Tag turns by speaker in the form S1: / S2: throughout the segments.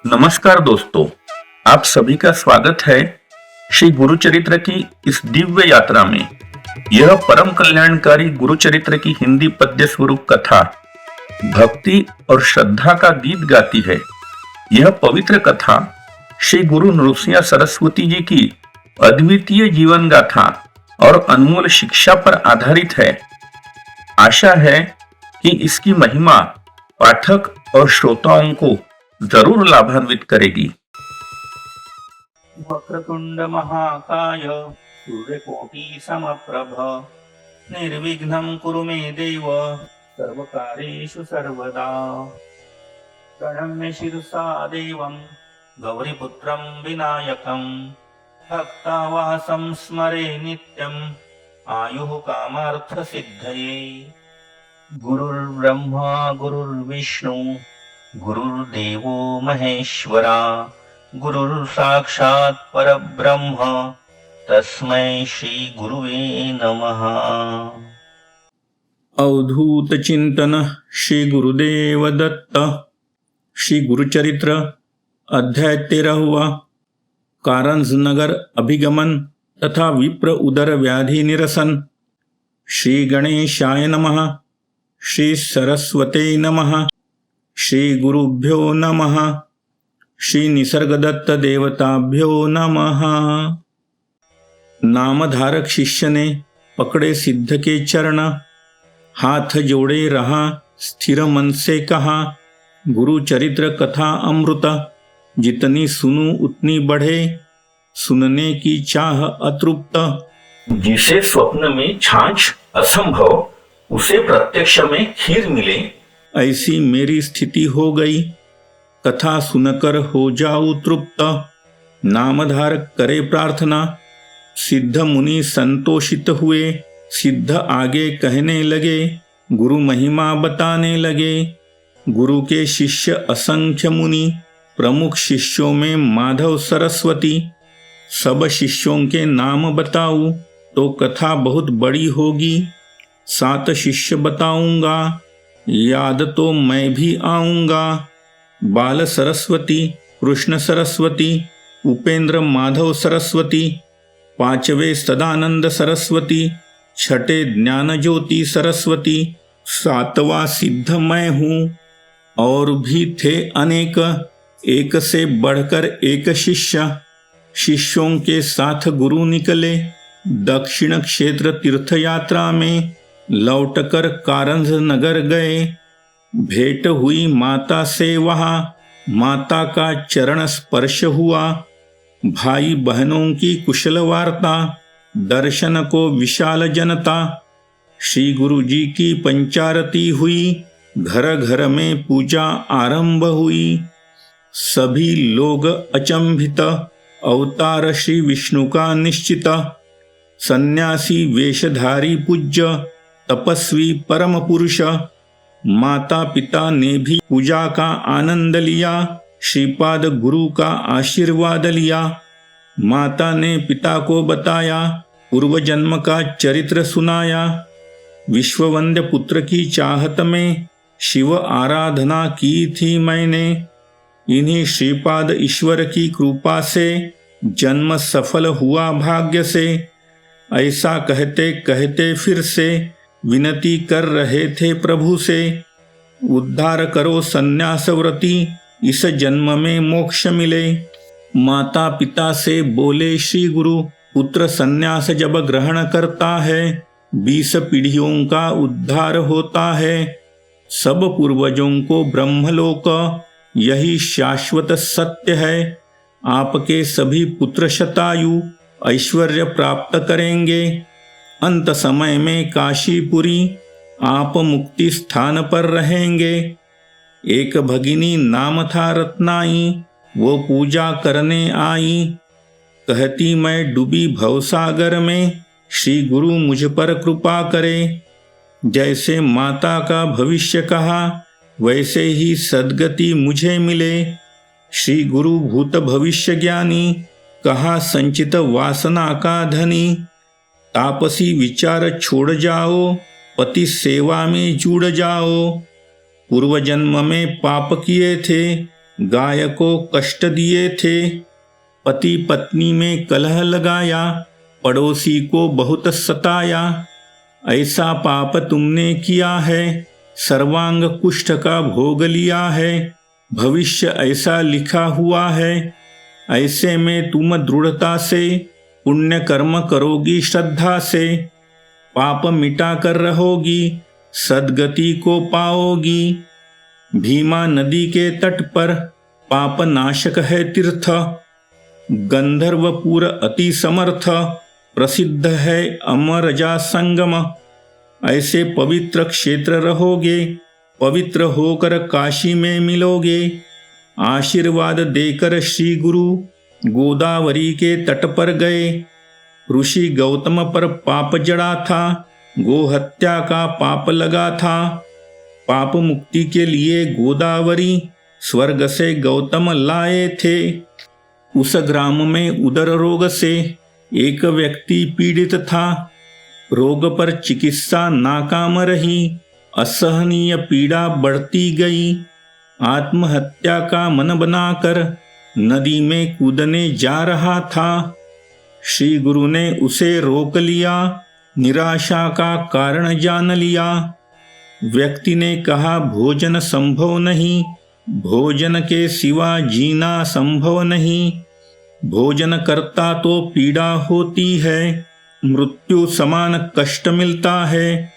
S1: नमस्कार दोस्तों, आप सभी का स्वागत है श्री गुरुचरित्र की इस दिव्य यात्रा में। यह परम कल्याणकारी गुरुचरित्र की हिंदी पद्य स्वरूप कथा भक्ति और श्रद्धा का गीत गाती है। यह पवित्र कथा श्री गुरु नृसिंह सरस्वती जी की अद्वितीय जीवन गाथा और अनमोल शिक्षा पर आधारित है। आशा है कि इसकी महिमा पाठक और श्रोताओं को जरूर लाभान्वित करेगी।
S2: वक्रतुंड महाकाय सूर्यकोटि समप्रभ निर्विघ्नं कुरु मे देव सर्वकार्येषु सर्वदा। प्रणम्य शिरसा देवं गौरीपुत्रं विनायकं भक्तावासं स्मरे नित्यं आयुः कामार्थसिद्धये। गुरुर्ब्रह्मा गुरुर्विष्णु गुरुर्देवो महेश्वरा गुरुर्साक्षात् परब्रह्म तस्मै श्री गुरुवे नमः।
S1: अवधूत चिंतन श्री गुरुदेव दत्त। श्री गुरुचरित्र अध्याय 13वां। कारंज नगर अभिगमन तथा विप्र उदर व्याधि निरसन। श्री गणेशाय नमः। श्री सरस्वते नमः। श्री गुरुभ्यो नमः। श्री निसर्गदत्त देवताभ्यो नमः। नामधारक शिष्य ने पकड़े सिद्ध के चरण, हाथ जोड़े रहा स्थिर मन से कहा, गुरु चरित्र कथा अमृत जितनी सुनूं उतनी बढ़े, सुनने की चाह अतृप्त। जिसे स्वप्न में छाछ असंभव, उसे प्रत्यक्ष में खीर मिले, ऐसी मेरी स्थिति हो गई। कथा सुनकर हो जाऊं तृप्त। नामधारक करे प्रार्थना, सिद्ध मुनि संतोषित हुए। सिद्ध आगे कहने लगे, गुरु महिमा बताने लगे। गुरु के शिष्य असंख्य मुनि, प्रमुख शिष्यों में माधव सरस्वती। सब शिष्यों के नाम बताऊं तो कथा बहुत बड़ी होगी। 7 शिष्य बताऊंगा, याद तो मैं भी आऊंगा। बाल सरस्वती, कृष्ण सरस्वती, उपेंद्र माधव सरस्वती, 5वें सदानंद सरस्वती, 6ठे ज्ञान ज्योति सरस्वती, 7वां सिद्ध मैं हूँ। और भी थे अनेक, एक से बढ़कर एक शिष्य। शिष्यों के साथ गुरु निकले दक्षिण क्षेत्र तीर्थ यात्रा में। लौटकर कारंज नगर गए, भेंट हुई माता से वहाँ। माता का चरण स्पर्श हुआ, भाई बहनों की कुशल वार्ता। दर्शन को विशाल जनता, श्री गुरु जी की पंचारती हुई। घर घर में पूजा आरंभ हुई, सभी लोग अचंभित। अवतार श्री विष्णु का निश्चित, सन्यासी वेशधारी पूज्य, तपस्वी परम पुरुष। माता पिता ने भी पूजा का आनंद लिया, श्रीपाद गुरु का आशीर्वाद लिया। माता ने पिता को बताया, पूर्व जन्म का चरित्र सुनाया। विश्ववंद्य पुत्र की चाहत में शिव आराधना की थी मैंने। इन्हीं श्रीपाद ईश्वर की कृपा से जन्म सफल हुआ भाग्य से। ऐसा कहते कहते फिर से विनती कर रहे थे प्रभु से, उद्धार करो सन्यास व्रती, इस जन्म में मोक्ष मिले। माता पिता से बोले श्री गुरु, पुत्र सन्यास जब ग्रहण करता है 20 पीढ़ियों का उद्धार होता है। सब पूर्वजों को ब्रह्मलोक यही शाश्वत सत्य है। आपके सभी पुत्र शतायु ऐश्वर्य प्राप्त करेंगे। अंत समय में काशीपुरी आप मुक्ति स्थान पर रहेंगे। एक भगिनी नाम था रत्नाई, वो पूजा करने आई। कहती मैं डूबी भवसागर में, श्री गुरु मुझ पर कृपा करे। जैसे माता का भविष्य कहा, वैसे ही सद्गति मुझे मिले। श्री गुरु भूत भविष्य ज्ञानी, कहा संचित वासना का धनी। तापसी विचार छोड़ जाओ, पति सेवा में जुड़ जाओ। पूर्व जन्म में पाप किए थे, गाय को कष्ट दिए थे, पति पत्नी में कलह लगाया, पड़ोसी को बहुत सताया। ऐसा पाप तुमने किया है, सर्वांग कुष्ठ का भोग लिया है, भविष्य ऐसा लिखा हुआ है। ऐसे में तुम दृढ़ता से पुण्य कर्म करोगी, श्रद्धा से पाप मिटा कर रहोगी, सद्गति को पाओगी। भीमा नदी के तट पर पाप नाशक है तीर्थ, गंधर्वपुर अति समर्थ, प्रसिद्ध है अमरजा संगम। ऐसे पवित्र क्षेत्र रहोगे, पवित्र होकर काशी में मिलोगे। आशीर्वाद देकर श्री गुरु गोदावरी के तट पर गए। ऋषि गौतम पर पाप जड़ा था, गोहत्या का पाप लगा था। पाप मुक्ति के लिए गोदावरी स्वर्ग से गौतम लाए थे। उस ग्राम में उदर रोग से एक व्यक्ति पीड़ित था। रोग पर चिकित्सा नाकाम रही, असहनीय पीड़ा बढ़ती गई। आत्महत्या का मन बनाकर नदी में कूदने जा रहा था। श्री गुरु ने उसे रोक लिया, निराशा का कारण जान लिया। व्यक्ति ने कहा, भोजन संभव नहीं, भोजन के सिवा जीना संभव नहीं। भोजन करता तो पीड़ा होती है, मृत्यु समान कष्ट मिलता है।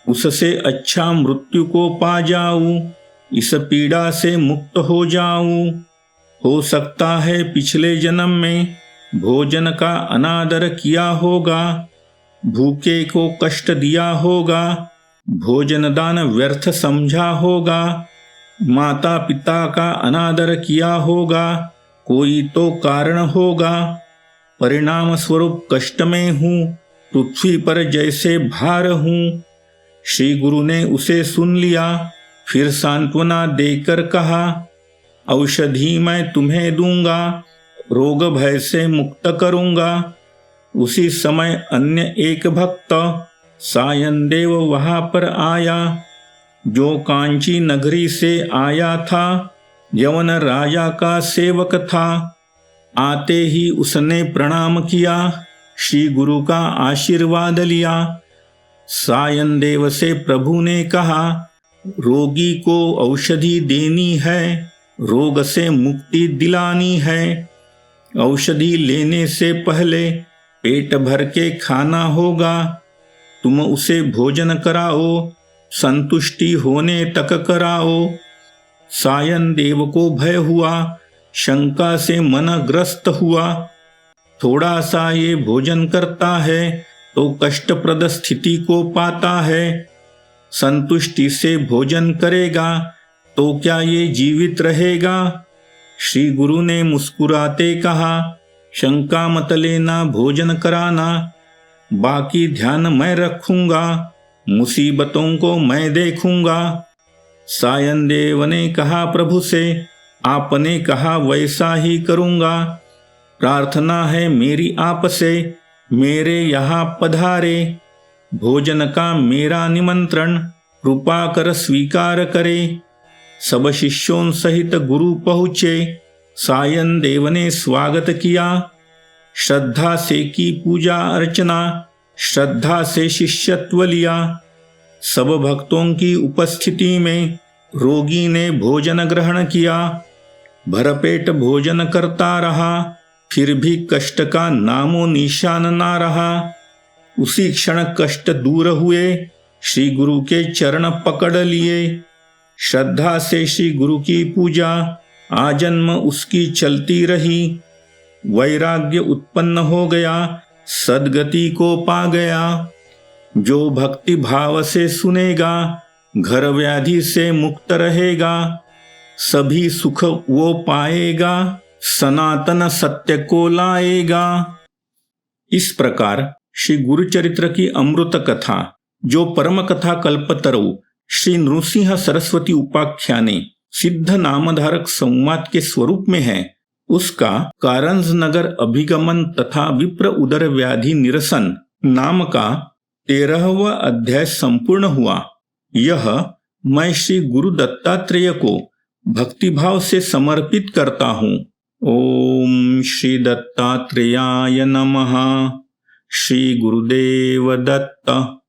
S1: उससे अच्छा मृत्यु को पा जाऊं, इस पीड़ा से मुक्त हो जाऊं। हो सकता है पिछले जन्म में भोजन का अनादर किया होगा, भूखे को कष्ट दिया होगा, भोजन दान व्यर्थ समझा होगा, माता पिता का अनादर किया होगा, कोई तो कारण होगा। परिणाम स्वरूप कष्ट में हूँ, पृथ्वी पर जैसे भार हूँ। श्री गुरु ने उसे सुन लिया, फिर सांत्वना देकर कहा, औषधि मैं तुम्हें दूंगा, रोग भय से मुक्त करूंगा। उसी समय अन्य एक भक्त सायनदेव वहां पर आया, जो कांची नगरी से आया था, यवन राजा का सेवक था। आते ही उसने प्रणाम किया, श्री गुरु का आशीर्वाद लिया। सायनदेव से प्रभु ने कहा, रोगी को औषधि देनी है, रोग से मुक्ति दिलानी है। औषधि लेने से पहले पेट भर के खाना होगा। तुम उसे भोजन कराओ, संतुष्टि होने तक कराओ। सायनदेव को भय हुआ, शंका से मन ग्रस्त हुआ। थोड़ा सा ये भोजन करता है तो कष्टप्रद स्थिति को पाता है, संतुष्टि से भोजन करेगा तो क्या ये जीवित रहेगा? श्री गुरु ने मुस्कुराते कहा, शंका मत लेना, भोजन कराना, बाकी ध्यान मैं रखूंगा, मुसीबतों को मैं देखूंगा। सायनदेव ने कहा प्रभु से, आपने कहा वैसा ही करूंगा। प्रार्थना है मेरी आपसे, मेरे यहाँ पधारे। भोजन का मेरा निमंत्रण कृपा कर स्वीकार करे। सब शिष्यों सहित गुरु पहुँचे। सायनदेव ने स्वागत किया, श्रद्धा से की पूजा अर्चना, श्रद्धा से शिष्यत्व लिया। सब भक्तों की उपस्थिति में रोगी ने भोजन ग्रहण किया। भरपेट भोजन करता रहा, फिर भी कष्ट का नामो निशान ना रहा। उसी क्षण कष्ट दूर हुए, श्री गुरु के चरण पकड़ लिए। श्रद्धा से श्री गुरु की पूजा आजन्म उसकी चलती रही। वैराग्य उत्पन्न हो गया, सद्गति को पा गया। जो भक्ति भाव से सुनेगा, घर व्याधि से मुक्त रहेगा, सभी सुख वो पाएगा, सनातन सत्य को लाएगा। इस प्रकार श्री गुरुचरित्र की अमृत कथा, जो परम कथा कल्पतरु श्री नृसिंह सरस्वती उपाख्याने सिद्ध नामधारक संवाद के स्वरूप में है, उसका कारंज नगर अभिगमन तथा विप्र उदर व्याधि निरसन नाम का 13वां अध्याय संपूर्ण हुआ। यह मैं श्री गुरु दत्तात्रेय को भक्तिभाव से समर्पित करता हूँ। ओम श्री दत्तात्रेयाय नमः। श्री गुरुदेव दत्त।